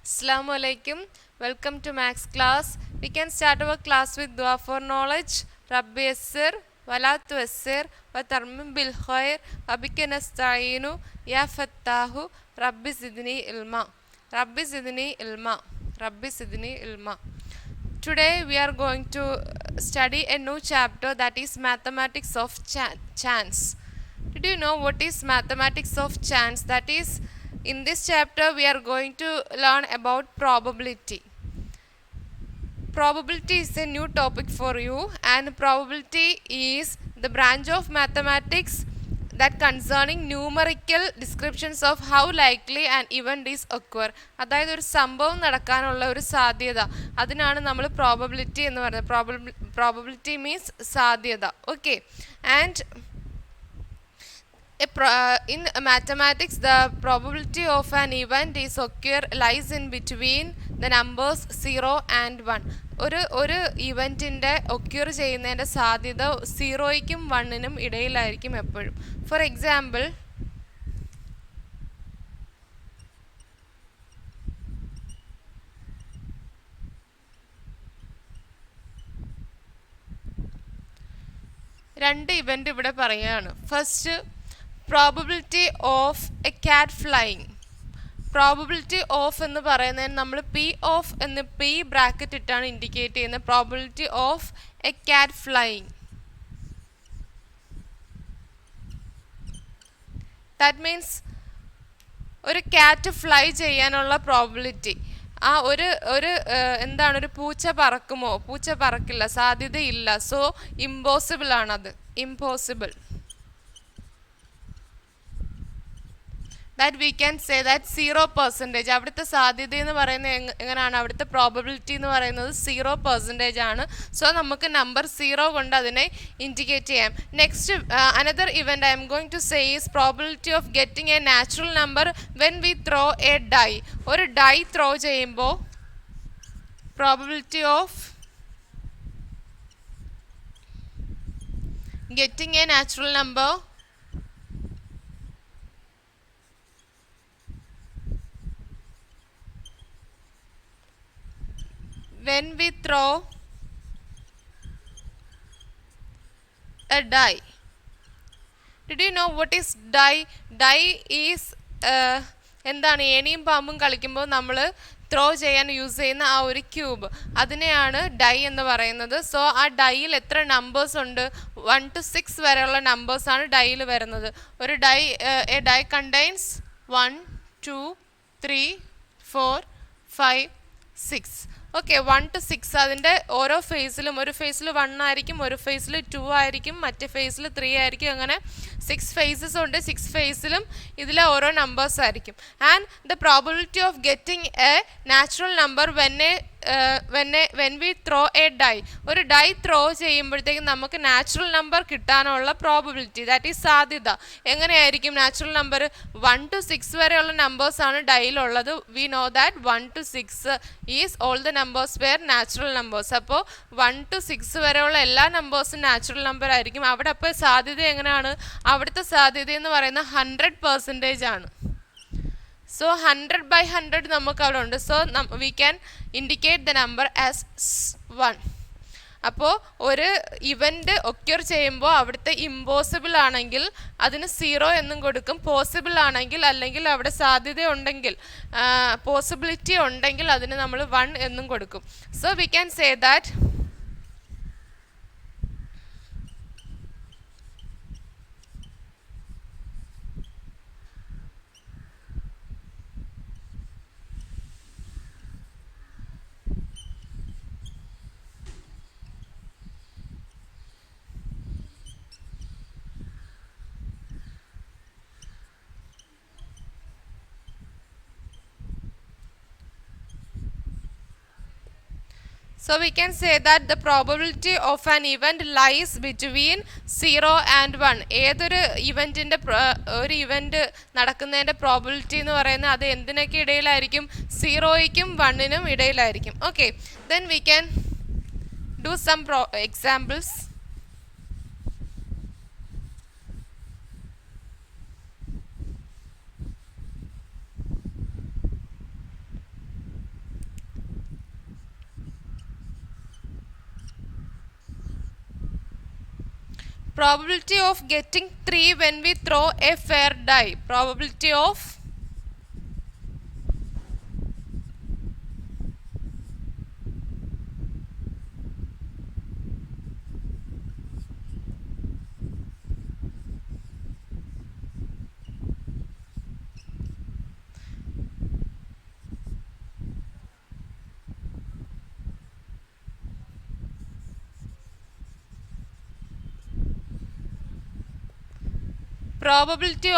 Assalamu alaikum. Welcome to Max class. We can start our class with dua for knowledge. Rabbi yassir wala tuyassir wa tarmim bil khair wa bika nasta'inu ya fattahu rabbi zidni ilma. Rabbi zidni ilma. Rabbi zidni ilma. Today we are going to study a new chapter, that is mathematics of chance. Did you know what is mathematics of chance? That is, in this chapter we are going to learn about probability. Probability is a new topic for you, and probability is the branch of mathematics that concerning numerical descriptions of how likely an event is occur. അതായത് ഒരു സംഭവം നടക്കാനുള്ള ഒരു സാധ്യത, അതിനാണ് നമ്മൾ probability എന്ന് പറയുന്നത്. പ്രോബബിലിറ്റി മീൻസ് സാധ്യത. Okay, and in mathematics, the probability of an event is occur lies in between the numbers 0 and 1. ഒരു ഇവൻറ്റിൻ്റെ ഒക്യൂർ ചെയ്യുന്നതിൻ്റെ സാധ്യത 0യ്ക്കും 1നും ഇടയിലായിരിക്കും എപ്പോഴും. ഫോർ എക്സാമ്പിൾ, രണ്ട് ഇവൻ്റ് ഇവിടെ പറയുകയാണ്. First, probability of A cat flying. Probability of എന്ന് പറയുന്നതിന് നമ്മൾ പി ഓഫ് എന്ന് പി ബ്രാക്കറ്റ് ഇട്ടാണ് ഇൻഡിക്കേറ്റ് ചെയ്യുന്നത്. Probability of A cat flying, that means ഒരു ക്യാറ്റ് ഫ്ലൈ ചെയ്യാനുള്ള പ്രോബബിലിറ്റി. ആ ഒരു എന്താണ്, ഒരു പൂച്ച പറക്കുമോ? പൂച്ച പറക്കില്ല, സാധ്യതയില്ല. സോ ഇമ്പോസിബിൾ ആണത്, impossible. That we can say that 0%. അവിടുത്തെ സാധ്യത എന്ന് പറയുന്നത് എങ്ങനെയാണ്? അവിടുത്തെ പ്രോബബിലിറ്റി എന്ന് പറയുന്നത് 0% ആണ്. സോ നമുക്ക് നമ്പർ 0 കൊണ്ട് അതിനെ ഇൻഡിക്കേറ്റ് ചെയ്യാം. Next, another event I am going to say is probability of getting a natural number when we throw a die. ഒരു ഡൈ ത്രോ ചെയ്യുമ്പോൾ probability of getting a natural number when we throw a die. Did you know what is die? Die is എന്താണ്, ഏണിയും പാമ്പും കളിക്കുമ്പോൾ നമ്മൾ throw ചെയ്യാൻ use ചെയ്യുന്ന ആ ഒരു ക്യൂബ്, അതിനെയാണ് ഡൈ എന്ന് പറയുന്നത്. സോ ആ ഡൈയിൽ എത്ര നമ്പേഴ്സ് ഉണ്ട്? 1 to 6 വരെയുള്ള നമ്പേഴ്സാണ് ഡൈയിൽ വരുന്നത്. ഒരു die, a die contains 1 2 3 4 5 6. Okay, 1 to 6 അതിൻ്റെ ഓരോ ഫേസിലും, ഒരു ഫേസിൽ 1 ആയിരിക്കും, ഒരു ഫേസിൽ 2 ആയിരിക്കും, മറ്റേ ഫേസിൽ 3 ആയിരിക്കും. അങ്ങനെ 6 ഫേസസ് ഉണ്ട്. 6 ഫേസിലും ഇതിലെ ഓരോ നമ്പേഴ്സ് ആയിരിക്കും. And the probability of getting a natural number when we throw a die. ഒരു ഡൈ ത്രോ ചെയ്യുമ്പോഴത്തേക്കും നമുക്ക് നാച്ചുറൽ നമ്പർ കിട്ടാനുള്ള പ്രോബബിലിറ്റി, ദാറ്റ് ഈസ് സാധ്യത. എങ്ങനെയായിരിക്കും നാച്ചുറൽ നമ്പർ? 1 to 6 വരെയുള്ള നമ്പേഴ്സാണ് ഡൈയിലുള്ളത്. We know that 1 to 6 is all the numbers where natural numbers. അപ്പോൾ 1 to 6 വരെയുള്ള എല്ലാ നമ്പേഴ്സും നാച്ചുറൽ നമ്പർ ആയിരിക്കും. അവിടെ അപ്പോൾ സാധ്യത എങ്ങനെയാണ്? അവിടുത്തെ സാധ്യത എന്ന് പറയുന്നത് 100% ആണ്. സോ 100/100 നമുക്ക് അവിടെ ഉണ്ട്. So we can indicate the number as 1. അപ്പോൾ ഒരു ഇവൻ്റ് ഒക്യൂർ ചെയ്യുമ്പോൾ അവിടുത്തെ ഇമ്പോസിബിൾ ആണെങ്കിൽ അതിന് 0 എന്നും കൊടുക്കും. പോസിബിൾ ആണെങ്കിൽ, അല്ലെങ്കിൽ അവിടെ സാധ്യത ഉണ്ടെങ്കിൽ, പോസിബിലിറ്റി ഉണ്ടെങ്കിൽ അതിന് നമ്മൾ 1 എന്നും കൊടുക്കും. So we can say that So we can say that the probability of an event lies between 0 and 1. ഏതൊരു ഇവൻറ്റിൻ്റെ ഒരു ഇവൻറ്റ് നടക്കുന്നതിൻ്റെ പ്രോബിലിറ്റി എന്ന് പറയുന്നത് അത് എന്തിനൊക്കെ ഇടയിലായിരിക്കും? 0യ്ക്കും 1നും ഇടയിലായിരിക്കും. Okay, then we can do some examples. Probability of getting 3 when we throw a fair die. Probability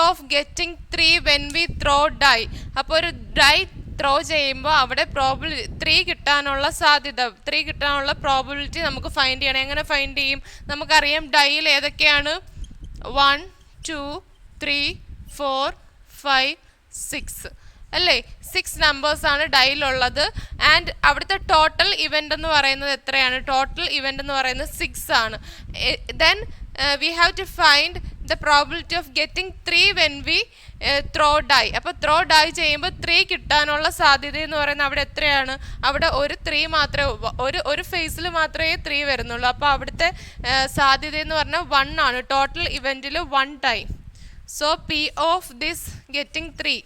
of getting 3 when we throw die. അപ്പോൾ ഒരു die ത്രോ ചെയ്യുമ്പോൾ അവിടെ പ്രോബിലിറ്റി 3 കിട്ടാനുള്ള സാധ്യത 3 കിട്ടാനുള്ള പ്രോബിലിറ്റി നമുക്ക് ഫൈൻഡ് ചെയ്യണം. എങ്ങനെ ഫൈൻഡ് ചെയ്യും? നമുക്കറിയാം ഡൈയിൽ ഏതൊക്കെയാണ് 1 2 3 4 5 6 അല്ലേ? 6 നമ്പേഴ്സാണ് ഡൈയിലുള്ളത്. ആൻഡ് അവിടുത്തെ ടോട്ടൽ ഇവൻ്റ് എന്ന് പറയുന്നത് എത്രയാണ്? ടോട്ടൽ ഇവൻ്റ് എന്ന് പറയുന്നത് 6 ആണ്. Then we have to find the probability of getting 3 when we throw die. അപ്പോൾ ത്രോ ഡൈ ചെയ്യുമ്പോൾ 3 കിട്ടാനുള്ള സാധ്യത എന്ന് പറയുന്നത് അവിടെ എത്രയാണ്? അവിടെ ഒരു 3 മാത്രമേ ഒരു ഫേസിൽ മാത്രമേ 3 വരുന്നുള്ളൂ. അപ്പോൾ അവിടുത്തെ സാധ്യത എന്ന് പറഞ്ഞാൽ 1 ആണ്. ടോട്ടൽ ഇവൻറ്റിൽ 1 time. So P of this getting 3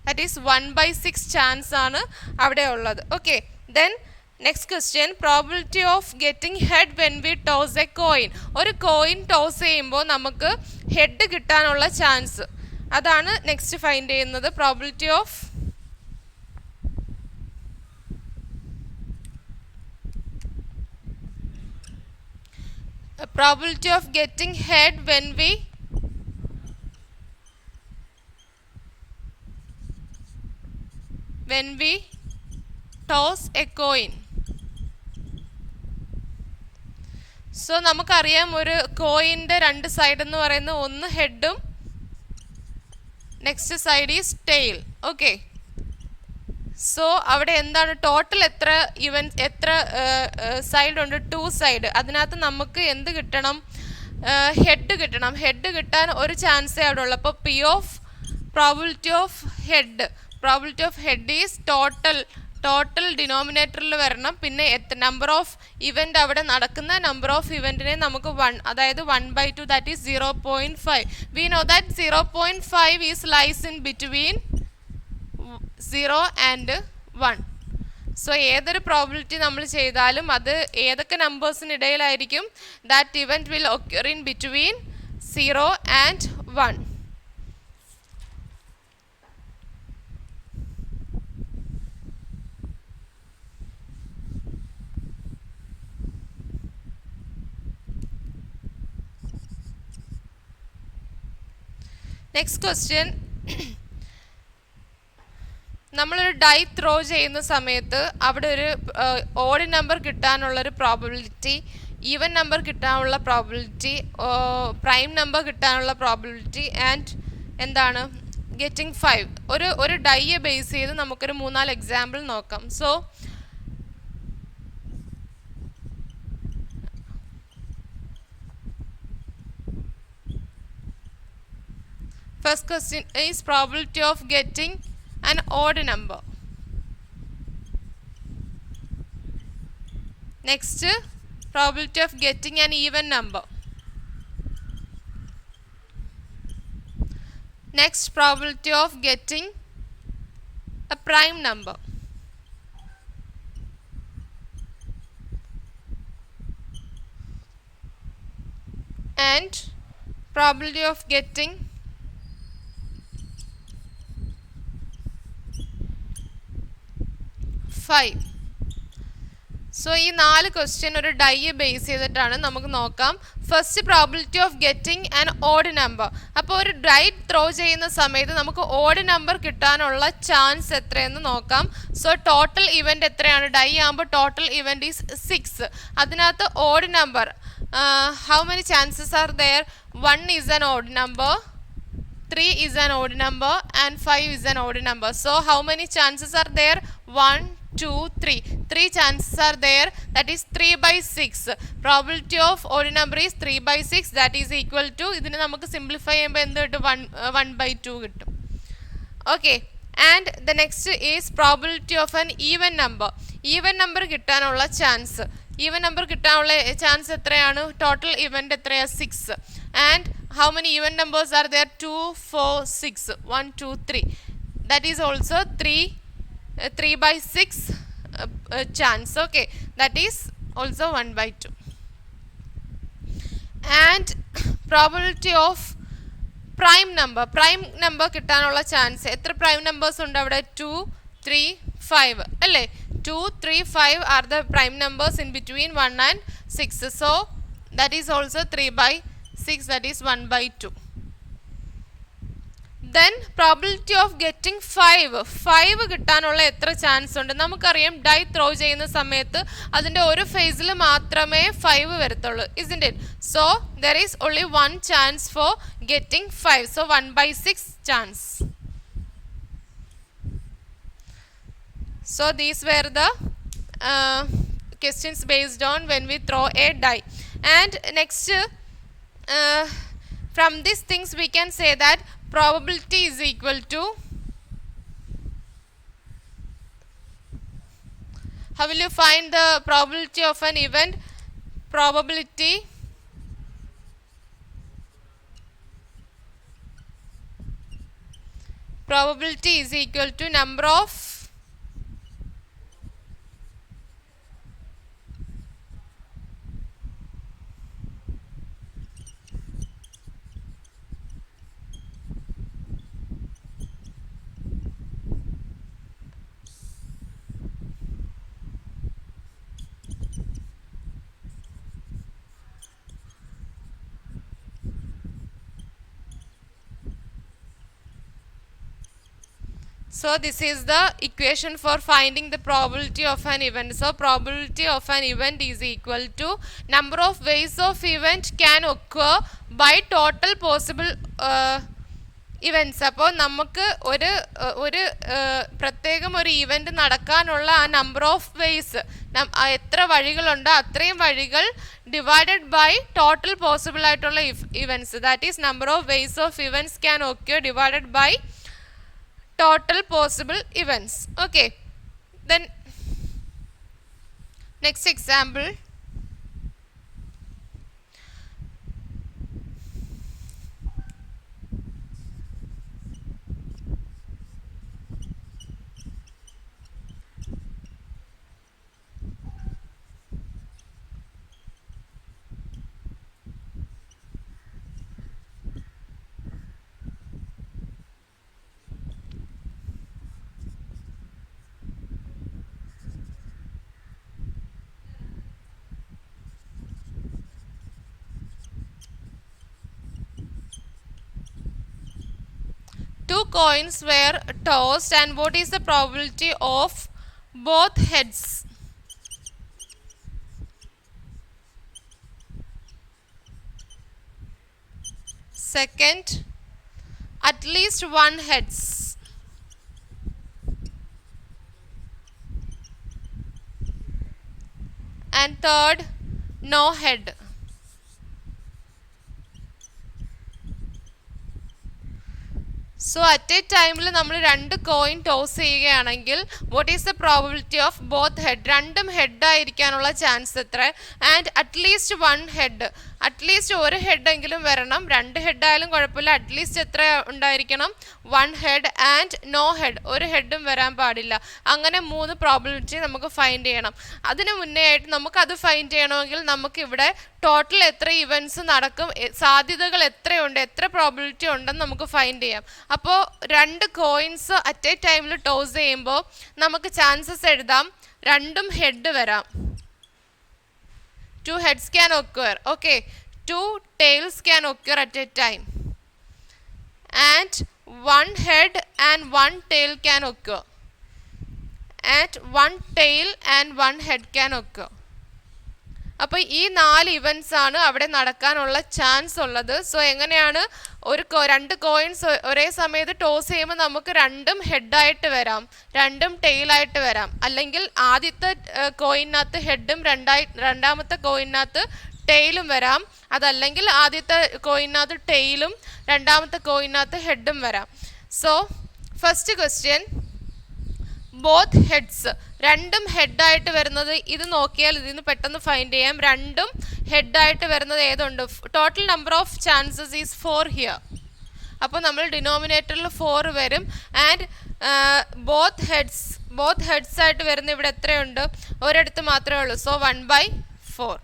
that is 1/6 chance ആണ് അവിടെ ഉള്ളത്. Okay, then next question, probability of getting head when we toss a coin. ഒരു കോയിൻ ടോസ് ചെയ്യുമ്പോൾ നമുക്ക് ഹെഡ് കിട്ടാനുള്ള ചാൻസ്, അതാണ് നെക്സ്റ്റ് ഫൈൻഡ് ചെയ്യുന്നത്. Probability of getting head when we toss a coin. So നമുക്കറിയാം ഒരു കോയിൻ്റെ രണ്ട് സൈഡ് എന്ന് പറയുന്നത് ഒന്ന് ഹെഡും next side is tail. Okay, so അവിടെ എന്താണ് ടോട്ടൽ എത്ര സൈഡ് ഉണ്ട്? 2 സൈഡ്. അതിനകത്ത് നമുക്ക് എന്ത് കിട്ടണം? ഹെഡ് കിട്ടണം. ഹെഡ് കിട്ടാൻ ഒരു ചാൻസേ അവിടെ ഉള്ളൂ. അപ്പോൾ P of probability of head is total ഡിനോമിനേറ്ററിൽ വരണം. പിന്നെ നമ്പർ ഓഫ് ഇവൻ്റ് അവിടെ നടക്കുന്ന നമ്പർ ഓഫ് ഇവൻറ്റിനെ നമുക്ക് 1, അതായത് 1/2, that is 0.5. We know that 0.5 is lies in between 0 and 1. So ഏതൊരു പ്രോബിലിറ്റി നമ്മൾ ചെയ്താലും അത് ഏതൊക്കെ നമ്പേഴ്സിനിടയിലായിരിക്കും? That event will occur in between 0 and 1. Next question, നമ്മളൊരു ഡൈ ത്രോ ചെയ്യുന്ന സമയത്ത് അവിടെ ഒരു ഓഡ് നമ്പർ കിട്ടാനുള്ളൊരു പ്രോബിലിറ്റി, ഈവൻ നമ്പർ കിട്ടാനുള്ള പ്രോബിലിറ്റി, പ്രൈം നമ്പർ കിട്ടാനുള്ള പ്രോബിലിറ്റി ആൻഡ് എന്താണ് ഗെറ്റിംഗ് 5. ഒരു ഡൈയെ ബേസ് ചെയ്ത് നമുക്കൊരു 3-4 എക്സാമ്പിൾ നോക്കാം. So first question is probability of getting an odd number. Next, probability of getting an even number. Next, probability of getting a prime number. And probability of getting five. So ഈ 4 question ഒരു ഡൈയെ base ചെയ്തിട്ടാണ് നമുക്ക് നോക്കാം. First, probability of getting an odd number. അപ്പോൾ ഒരു die throw ചെയ്യുന്ന സമയത്ത് നമുക്ക് ഓഡ് നമ്പർ കിട്ടാനുള്ള ചാൻസ് എത്രയെന്ന് നോക്കാം. സോ ടോട്ടൽ ഇവൻ്റ് എത്രയാണ്? ഡൈ ആകുമ്പോൾ ടോട്ടൽ ഇവൻ്റ് ഈസ് 6. അതിനകത്ത് odd number, how many chances are there? 1 is an odd number, 3 is an odd number and 5 is an odd number. So how many chances are there? 1 2 3. 3 chances are there, that is 3/6. Probability of odd number is 3/6, that is equal to, ഇതിനെ നമുക്ക് simplify ചെയ്യുമ്പോൾ എന്ത് കിട്ടും? 1/2 കിട്ടും. Okay, and the next is probability of an even number. Even number കിട്ടാനുള്ള chance even number കിട്ടാനുള്ള chance എത്രയാണ്? Total event എത്രയാണ്? 6. And how many even numbers are there? 2, 4, 6. 1, 2, 3. That is also 3/6 chance. Okay, that is also 1/2. And probability of prime number കിട്ടാനുള്ള chance എത്ര prime numbers ഉണ്ട് അവിടെ? 2, 3, 5 അല്ലേ? 2, 3, 5 are the prime numbers in between 1 and 6. So that is also 3/6, that is 1/2. Then probability of getting 5 കിട്ടാനുള്ള എത്ര chance ഉണ്ട്? നമുക്കറിയാം dye throw ചെയ്യുന്ന സമയത്ത് അതിൻ്റെ ഒരു ഫേസിൽ മാത്രമേ 5 വരത്തുള്ളൂ, isn't it? So there is only one chance for getting 5. So 1/6 chance. So these were the questions based on when we throw a die. And next, from these things we can say that probability is equal to, how will you find the probability of an event? Probability is equal to number of So this is the equation for finding the probability of an event. So probability of an event is equal to number of ways of event can occur by total possible events. അപ്പോൾ നമുക്ക് ഒരു പ്രത്യേകം ഒരു event നടക്കാനുള്ള ആ number of vase, എത്ര വഴികളുണ്ടോ അത്രയും വഴികൾ ഡിവൈഡഡ് ബൈ ടോട്ടൽ പോസിബിൾ ആയിട്ടുള്ള events. That is number of ways of events can occur divided by total possible events. Okay, then next example. Two coins were tossed, and what is the probability of both heads? Second, at least one heads. And third, no head. So at A ടൈമിൽ നമ്മൾ 2 coin toss ചെയ്യുകയാണെങ്കിൽ what is the probability of both head? രണ്ടും head ആയിരിക്കാനുള്ള chance എത്ര? And at least 1 head, at least ഒരു ഹെഡെങ്കിലും വരണം. 2 head ആയാലും കുഴപ്പമില്ല, at least എത്ര ഉണ്ടായിരിക്കണം? 1 ഹെഡ് ആൻഡ് നോ ഹെഡ്, ഒരു ഹെഡും വരാൻ പാടില്ല. അങ്ങനെ 3 പ്രോബിലിറ്റി നമുക്ക് ഫൈൻഡ് ചെയ്യണം. അതിന് മുന്നേ ആയിട്ട് നമുക്കത് ഫൈൻഡ് ചെയ്യണമെങ്കിൽ നമുക്കിവിടെ ടോട്ടൽ എത്ര ഇവൻറ്റ്സ് നടക്കും, സാധ്യതകൾ എത്രയുണ്ട്, എത്ര പ്രോബിലിറ്റി ഉണ്ടെന്ന് നമുക്ക് ഫൈൻഡ് ചെയ്യാം. അപ്പോൾ 2 കോയിൻസ് അറ്റ് എ ടൈമിൽ ടോസ് ചെയ്യുമ്പോൾ നമുക്ക് ചാൻസസ് എഴുതാം. രണ്ടും ഹെഡ് വരാം. 2 heads can occur. Okay, 2 tails can occur at a time. And 1 head and 1 tail can occur. And 1 tail and 1 head can occur. അപ്പോൾ ഈ 4 ഇവൻറ്റ്സ് ആണ് അവിടെ നടക്കാനുള്ള ചാൻസ് ഉള്ളത്. സോ എങ്ങനെയാണ് 2 കോയിൻസ് ഒരേ സമയത്ത് ടോസ് ചെയ്യുമ്പോൾ നമുക്ക് രണ്ടും ഹെഡായിട്ട് വരാം, രണ്ടും ടെയിലായിട്ട് വരാം. അല്ലെങ്കിൽ ആദ്യത്തെ കോയിനകത്ത് ഹെഡും രണ്ടാമത്തെ കോയിനകത്ത് ടെയിലും വരാം. അതല്ലെങ്കിൽ ആദ്യത്തെ കോയിനകത്ത് ടെയിലും രണ്ടാമത്തെ കോയിനകത്ത് ഹെഡും വരാം. So first question, both heads, രണ്ടും ഹെഡായിട്ട് വരുന്നത് ഇത് നോക്കിയാൽ ഇതിൽ നിന്ന് പെട്ടെന്ന് ഫൈൻഡ് ചെയ്യാം. രണ്ടും ഹെഡായിട്ട് വരുന്നത് ഏതുണ്ട്? Total number of chances is 4 here. അപ്പോൾ നമ്മൾ ഡിനോമിനേറ്ററിൽ 4 വരും. ആൻഡ് ബോത്ത് ഹെഡ്സ് ആയിട്ട് വരുന്ന ഇവിടെ എത്രയുണ്ട്? ഒരിടത്ത് മാത്രമേ ഉള്ളൂ. So 1/4.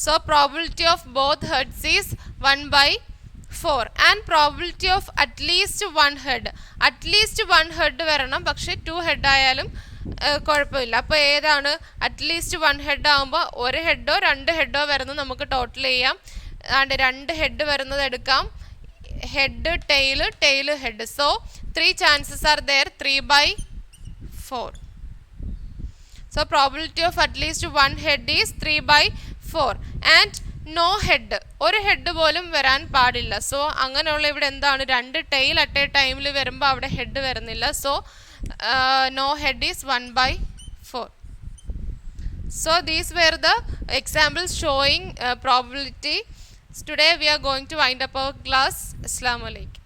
So probability of both heads is 1/4 and probability of at least one head. At least one head വരണം, പക്ഷേ 2 head ആയാലും കുഴപ്പമില്ല. അപ്പോൾ ഏതാണ്? അറ്റ്ലീസ്റ്റ് 1 head ആകുമ്പോൾ ഒരു ഹെഡോ 2 ഹെഡോ വരുന്നത് നമുക്ക് ടോട്ടൽ ചെയ്യാം. ആണ്ട് 2 ഹെഡ് വരുന്നത് എടുക്കാം. Head tail head. So 3 chances are there, 3/4. So probability of at least one head is 3/4 and no head, ഒരു ഹെഡ് പോലും വരാൻ പാടില്ല. സോ അങ്ങനെയുള്ള ഇവിടെ എന്താണ്? 2 ടെയിൽ അറ്റ് എ ടൈമിൽ വരുമ്പോൾ അവിടെ ഹെഡ് വരുന്നില്ല. So no head is 1/4. So these were the examples showing probability. Today we are going to wind up our class. Assalamu alaikum.